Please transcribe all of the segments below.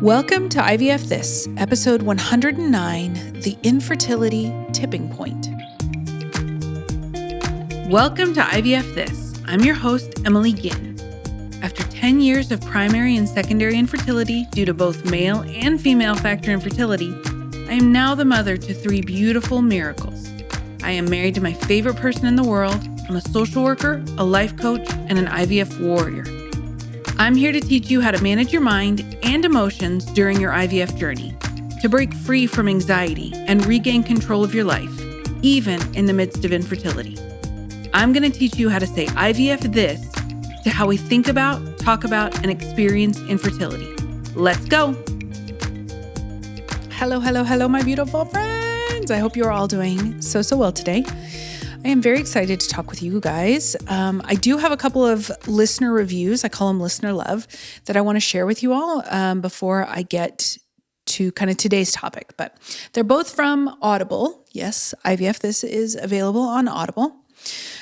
Welcome to IVF This, episode 109, The Infertility Tipping Point. Welcome to IVF This. I'm your host, Emily Ginn. After 10 years of primary and secondary infertility due to both male and female factor infertility, I am now the mother to 3 beautiful miracles. I am married to my favorite person in the world. I'm a social worker, a life coach, and an IVF warrior. I'm here to teach you how to manage your mind and emotions during your IVF journey, to break free from anxiety and regain control of your life, even in the midst of infertility. I'm going to teach you how to say IVF this to how we think about, talk about, and experience infertility. Let's go. Hello, my beautiful friends. I hope you're all doing so well today. I am very excited to talk with you guys. I do have a couple of listener reviews, I call them listener love, that I want to share with you all before I get to kind of today's topic. But they're both from Audible. Yes, IVF This is available on Audible.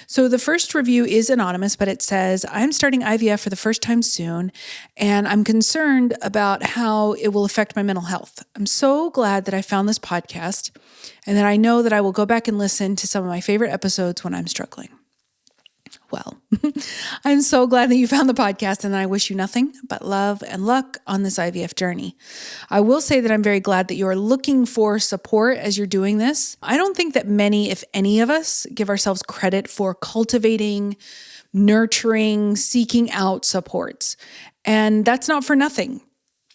So the first review is anonymous, but it says, I'm starting IVF for the first time soon, and I'm concerned about how it will affect my mental health. I'm so glad that I found this podcast and that I know that I will go back and listen to some of my favorite episodes when I'm struggling. Well, I'm so glad that you found the podcast, and I wish you nothing but love and luck on this IVF journey. I will say that I'm very glad that you are looking for support as you're doing this. I don't think that many, if any of us, give ourselves credit for cultivating, nurturing, seeking out supports. And that's not for nothing.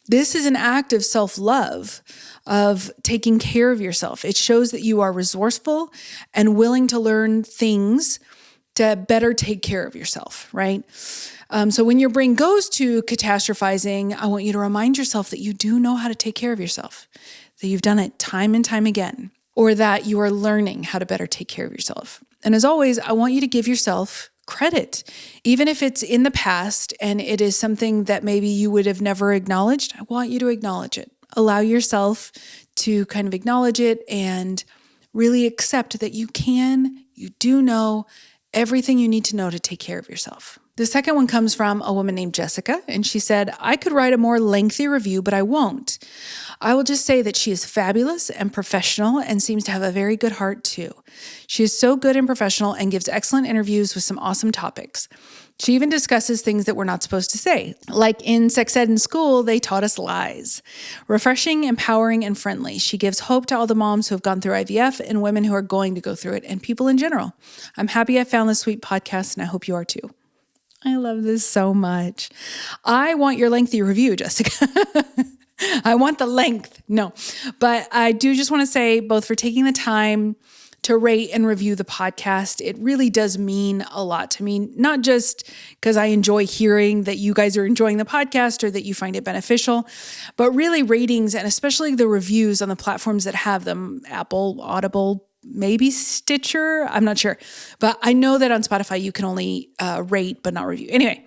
This is an act of self-love, of taking care of yourself. It shows that you are resourceful and willing to learn things to better take care of yourself, right? So when your brain goes to catastrophizing, I want you to remind yourself that you do know how to take care of yourself, that you've done it time and time again, or that you are learning how to better take care of yourself. And as always, I want you to give yourself credit, even if it's in the past and it is something that maybe you would have never acknowledged. I want you to acknowledge it. Allow yourself to kind of acknowledge it and really accept that you do know everything you need to know to take care of yourself. The second one comes from a woman named Jessica, and she said, I could write a more lengthy review, but I won't. I will just say that she is fabulous and professional and seems to have a very good heart too. She is so good and professional and gives excellent interviews with some awesome topics. She even discusses things that we're not supposed to say. Like in sex ed in school, they taught us lies. Refreshing, empowering, and friendly. She gives hope to all the moms who have gone through IVF and women who are going to go through it and people in general. I'm happy I found this sweet podcast, and I hope you are too. I love this so much. I want your lengthy review, Jessica. I want the length. No, but I do just want to say both for taking the time to rate and review the podcast. It really does mean a lot to me, not just because I enjoy hearing that you guys are enjoying the podcast or that you find it beneficial, but really ratings and especially the reviews on the platforms that have them, Apple, Audible, maybe Stitcher, I'm not sure. But I know that on Spotify you can only rate but not review. Anyway,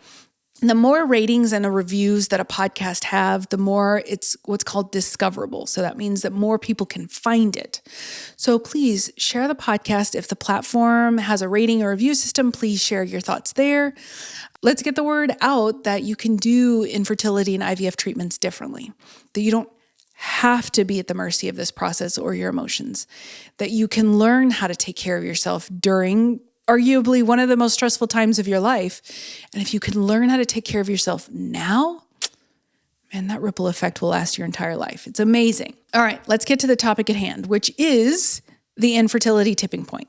the more ratings and the reviews that a podcast have, the more it's what's called discoverable. So that means that more people can find it. So please share the podcast. If the platform has a rating or review system, please share your thoughts there. Let's get the word out that you can do infertility and IVF treatments differently, that you don't have to be at the mercy of this process or your emotions, that you can learn how to take care of yourself during arguably one of the most stressful times of your life. And if you can learn how to take care of yourself now, man, that ripple effect will last your entire life. It's amazing. All right, let's get to the topic at hand, which is the infertility tipping point.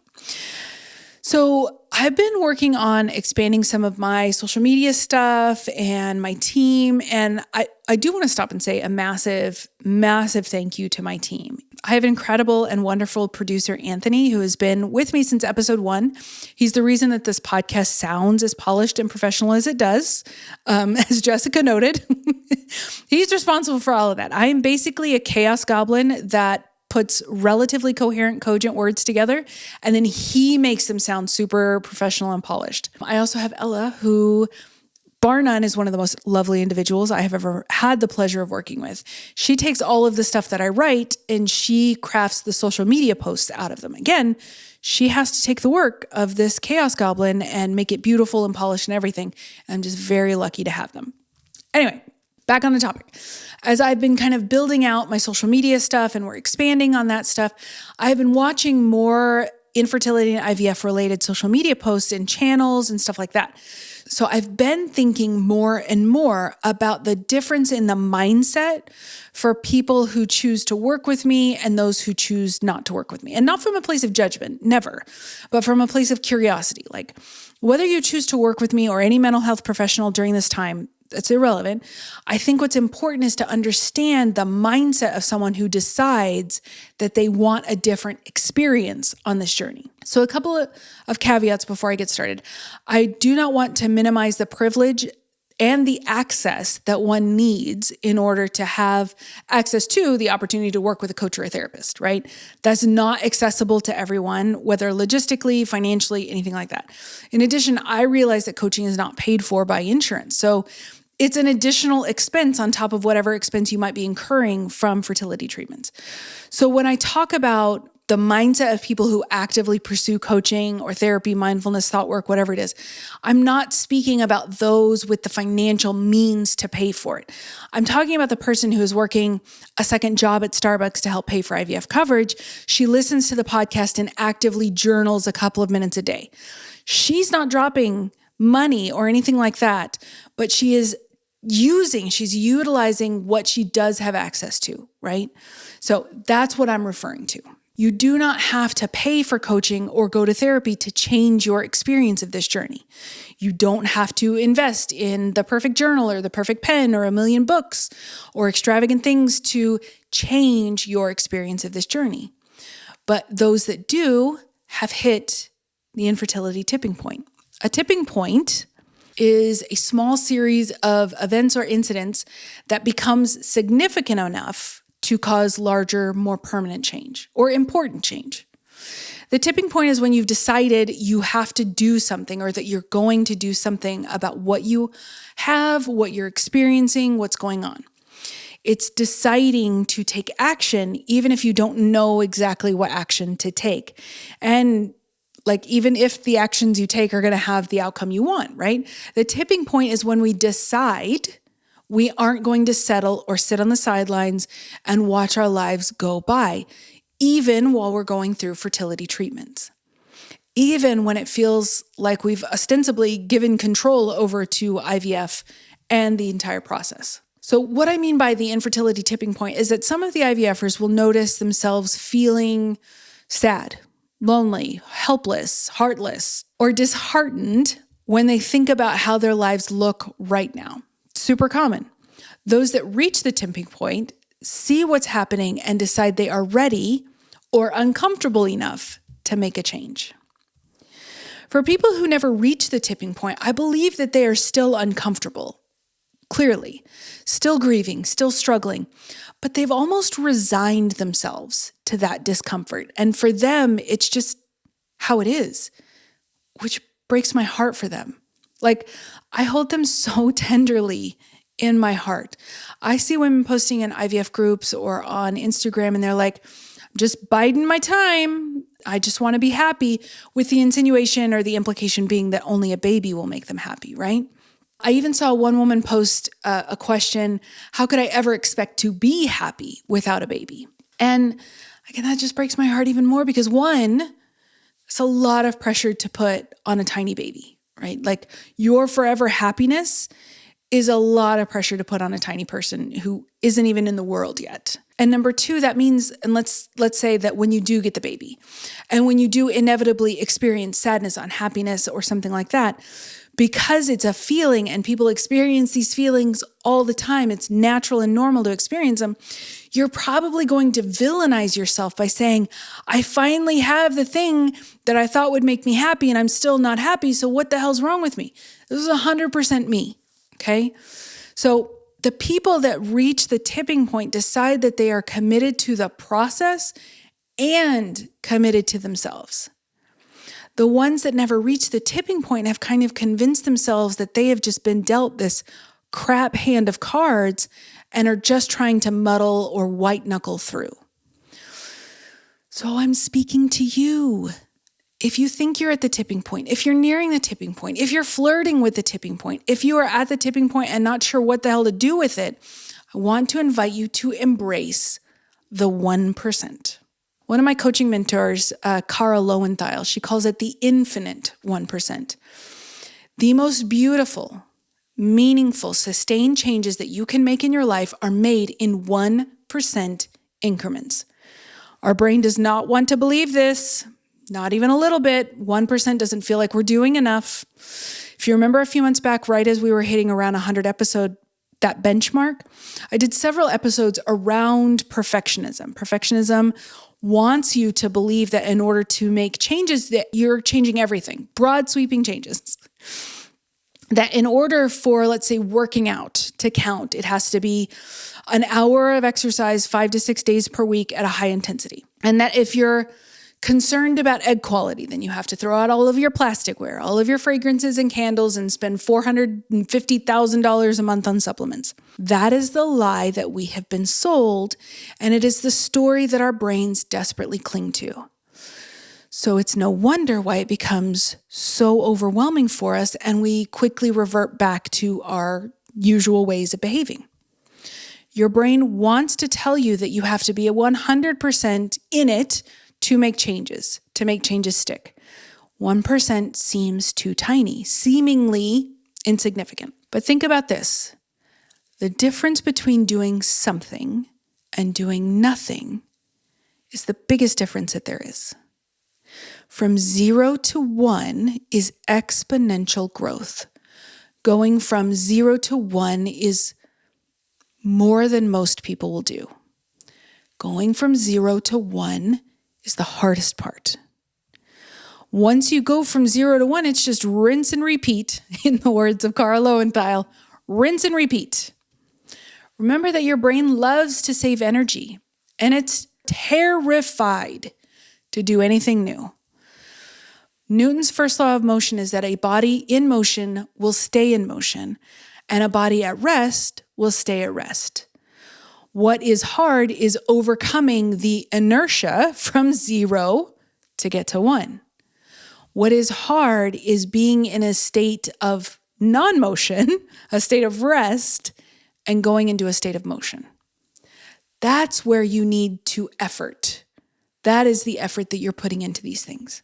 So I've been working on expanding some of my social media stuff and my team. And I do want to stop and say a massive, massive thank you to my team. I have an incredible and wonderful producer, Anthony, who has been with me since episode 1. He's the reason that this podcast sounds as polished and professional as it does, as Jessica noted. He's responsible for all of that. I am basically a chaos goblin that puts relatively coherent, cogent words together, and then he makes them sound super professional and polished. I also have Ella, who, bar none, is one of the most lovely individuals I have ever had the pleasure of working with. She takes all of the stuff that I write and she crafts the social media posts out of them. Again, she has to take the work of this chaos goblin and make it beautiful and polished and everything. And I'm just very lucky to have them. Anyway, back on the topic. As I've been kind of building out my social media stuff and we're expanding on that stuff, I've been watching more infertility and IVF related social media posts and channels and stuff like that. So I've been thinking more and more about the difference in the mindset for people who choose to work with me and those who choose not to work with me. And not from a place of judgment, never, but from a place of curiosity. Like whether you choose to work with me or any mental health professional during this time, that's irrelevant. I think what's important is to understand the mindset of someone who decides that they want a different experience on this journey. So a couple of caveats before I get started. I do not want to minimize the privilege and the access that one needs in order to have access to the opportunity to work with a coach or a therapist, right? That's not accessible to everyone, whether logistically, financially, anything like that. In addition, I realize that coaching is not paid for by insurance. So it's an additional expense on top of whatever expense you might be incurring from fertility treatments. So when I talk about the mindset of people who actively pursue coaching or therapy, mindfulness, thought work, whatever it is, I'm not speaking about those with the financial means to pay for it. I'm talking about the person who is working a second job at Starbucks to help pay for IVF coverage. She listens to the podcast and actively journals a couple of minutes a day. She's not dropping money or anything like that, but she's utilizing what she does have access to, right? So that's what I'm referring to. You do not have to pay for coaching or go to therapy to change your experience of this journey. You don't have to invest in the perfect journal or the perfect pen or a million books or extravagant things to change your experience of this journey. But those that do have hit the infertility tipping point. A tipping point is a small series of events or incidents that becomes significant enough to cause larger, more permanent change or important change. The tipping point is when you've decided you have to do something or that you're going to do something about what you have, what you're experiencing, what's going on. It's deciding to take action, even if you don't know exactly what action to take. And even if the actions you take are going to have the outcome you want, right? The tipping point is when we decide we aren't going to settle or sit on the sidelines and watch our lives go by, even while we're going through fertility treatments. Even when it feels like we've ostensibly given control over to IVF and the entire process. So what I mean by the infertility tipping point is that some of the IVFers will notice themselves feeling sad, lonely, helpless, heartless, or disheartened when they think about how their lives look right now. Super common. Those that reach the tipping point see what's happening and decide they are ready or uncomfortable enough to make a change. For people who never reach the tipping point, I believe that they are still uncomfortable, clearly, still grieving, still struggling, but they've almost resigned themselves to that discomfort. And for them, it's just how it is, which breaks my heart for them. I hold them so tenderly in my heart. I see women posting in IVF groups or on Instagram, and they're like, I'm just biding my time. I just want to be happy, with the insinuation or the implication being that only a baby will make them happy, right? I even saw one woman post a question, how could I ever expect to be happy without a baby? And again, that just breaks my heart even more because one, it's a lot of pressure to put on a tiny baby, right? Your forever happiness is a lot of pressure to put on a tiny person who isn't even in the world yet. And number two, that means, and let's say that when you do get the baby and when you do inevitably experience sadness, unhappiness, or something like that, because it's a feeling and people experience these feelings all the time, it's natural and normal to experience them, you're probably going to villainize yourself by saying, I finally have the thing that I thought would make me happy and I'm still not happy, so what the hell's wrong with me? This is 100% me, okay? So the people that reach the tipping point decide that they are committed to the process and committed to themselves. The ones that never reach the tipping point have kind of convinced themselves that they have just been dealt this crap hand of cards and are just trying to muddle or white knuckle through. So I'm speaking to you. if you think you're at the tipping point, if you're nearing the tipping point, if you're flirting with the tipping point, if you are at the tipping point and not sure what the hell to do with it, I want to invite you to embrace the 1%. One of my coaching mentors, Cara Lowenthal, she calls it the infinite 1%. The most beautiful, meaningful, sustained changes that you can make in your life are made in 1% increments. Our brain does not want to believe this, not even a little bit. 1% doesn't feel like we're doing enough. If you remember a few months back, right as we were hitting around 100 episode, that benchmark, I did several episodes around perfectionism. Perfectionism wants you to believe that in order to make changes, that you're changing everything, broad sweeping changes. That in order for, let's say, working out to count, it has to be an hour of exercise 5 to 6 days per week at a high intensity. And that if you're concerned about egg quality, then you have to throw out all of your plasticware, all of your fragrances and candles, and spend $450,000 a month on supplements. That is the lie that we have been sold, and it is the story that our brains desperately cling to. So it's no wonder why it becomes so overwhelming for us, and we quickly revert back to our usual ways of behaving. Your brain wants to tell you that you have to be a 100% in it to make changes stick. 1% seems too tiny, seemingly insignificant. But think about this. The difference between doing something and doing nothing is the biggest difference that there is. From 0 to 1 is exponential growth. Going from 0 to 1 is more than most people will do. Going from 0 to 1 is the hardest part. Once you go from 0 to 1, it's just rinse and repeat. In the words of Cara Lowenthal, rinse and repeat. Remember that your brain loves to save energy, and it's terrified to do anything new. Newton's first law of motion is that a body in motion will stay in motion, and a body at rest will stay at rest. What is hard is overcoming the inertia from 0 to get to 1. What is hard is being in a state of non-motion, a state of rest, and going into a state of motion. That's where you need to effort. That is the effort that you're putting into these things.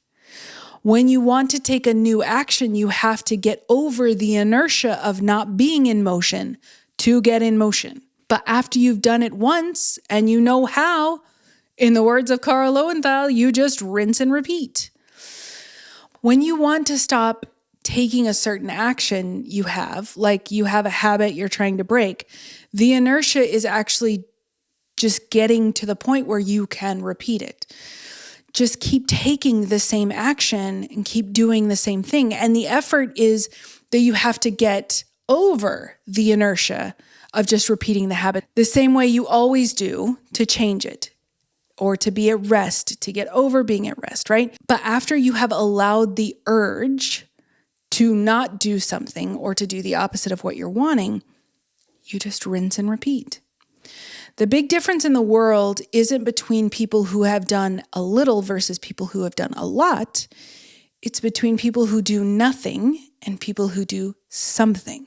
When you want to take a new action, you have to get over the inertia of not being in motion to get in motion. But after you've done it once and you know how, in the words of Cara Lowenthal, you just rinse and repeat. When you want to stop taking a certain action you have, like you have a habit you're trying to break, the inertia is actually just getting to the point where you can repeat it. Just keep taking the same action and keep doing the same thing. And the effort is that you have to get over the inertia of just repeating the habit the same way you always do to change it or to be at rest, to get over being at rest, right? But after you have allowed the urge to not do something or to do the opposite of what you're wanting, you just rinse and repeat. The big difference in the world isn't between people who have done a little versus people who have done a lot. It's between people who do nothing and people who do something.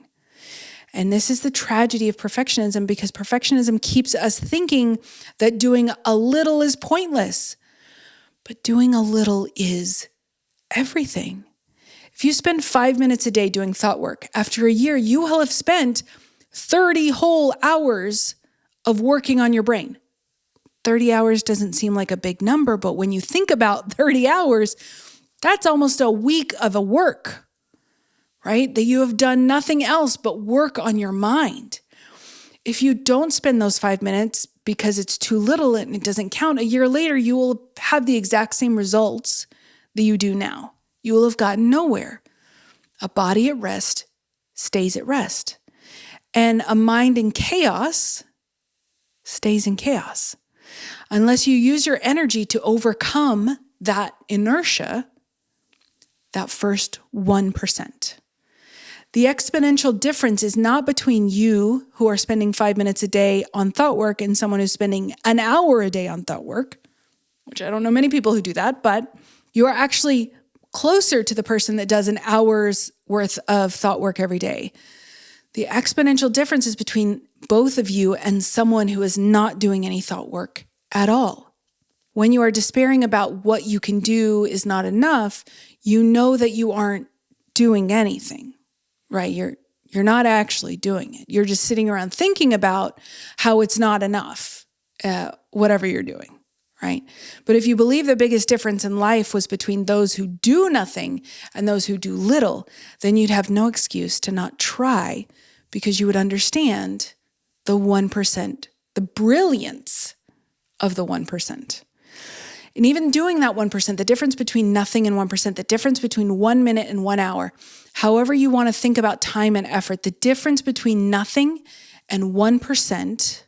And this is the tragedy of perfectionism, because perfectionism keeps us thinking that doing a little is pointless. But doing a little is everything. If you spend 5 minutes a day doing thought work, after a year, you will have spent 30 whole hours of working on your brain. 30 hours doesn't seem like a big number, but when you think about 30 hours, that's almost a week of a work, right? That you have done nothing else but work on your mind. If you don't spend those 5 minutes because it's too little and it doesn't count, a year later, you will have the exact same results that you do now. You will have gotten nowhere. A body at rest stays at rest. And a mind in chaos stays in chaos. Unless you use your energy to overcome that inertia, that first 1%. The exponential difference is not between you who are spending 5 minutes a day on thought work and someone who's spending an hour a day on thought work, which I don't know many people who do that, but you are actually closer to the person that does an hour's worth of thought work every day. The exponential difference is between both of you and someone who is not doing any thought work at all. When you are despairing about what you can do is not enough, you know that you aren't doing anything, right? You're not actually doing it. You're just sitting around thinking about how it's not enough, whatever you're doing, right? But if you believe the biggest difference in life was between those who do nothing and those who do little, then you'd have no excuse to not try, because you would understand the 1%, the brilliance of the 1%. And even doing that 1%, the difference between nothing and 1%, the difference between 1 minute and 1 hour, however you want to think about time and effort, the difference between nothing and 1%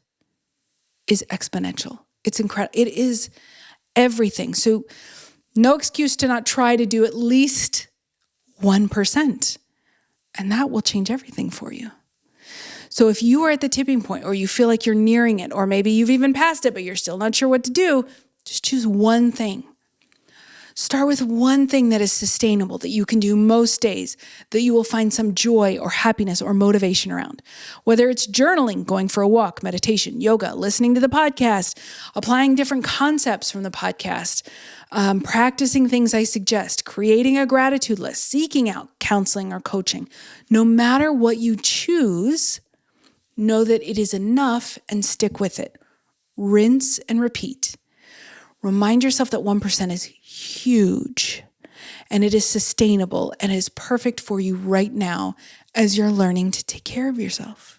is exponential. It's incredible. It is everything. So no excuse to not try to do at least 1%. And that will change everything for you. So if you are at the tipping point, or you feel like you're nearing it, or maybe you've even passed it, but you're still not sure what to do, just choose one thing. Start with one thing that is sustainable, that you can do most days, that you will find some joy or happiness or motivation around. Whether it's journaling, going for a walk, meditation, yoga, listening to the podcast, applying different concepts from the podcast, practicing things I suggest, creating a gratitude list, seeking out counseling or coaching. No matter what you choose, know that it is enough and stick with it. Rinse and repeat. Remind yourself that 1% is huge, and it is sustainable and is perfect for you right now as you're learning to take care of yourself.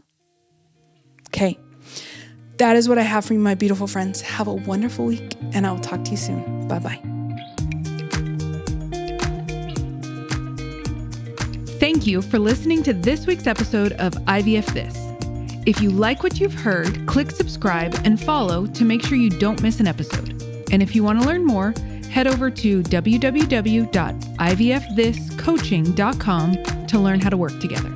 Okay, that is what I have for you, my beautiful friends. Have a wonderful week, and I will talk to you soon. Bye-bye. Thank you for listening to this week's episode of IVF This. If you like what you've heard, click subscribe and follow to make sure you don't miss an episode. And if you want to learn more, head over to www.ivfthiscoaching.com to learn how to work together.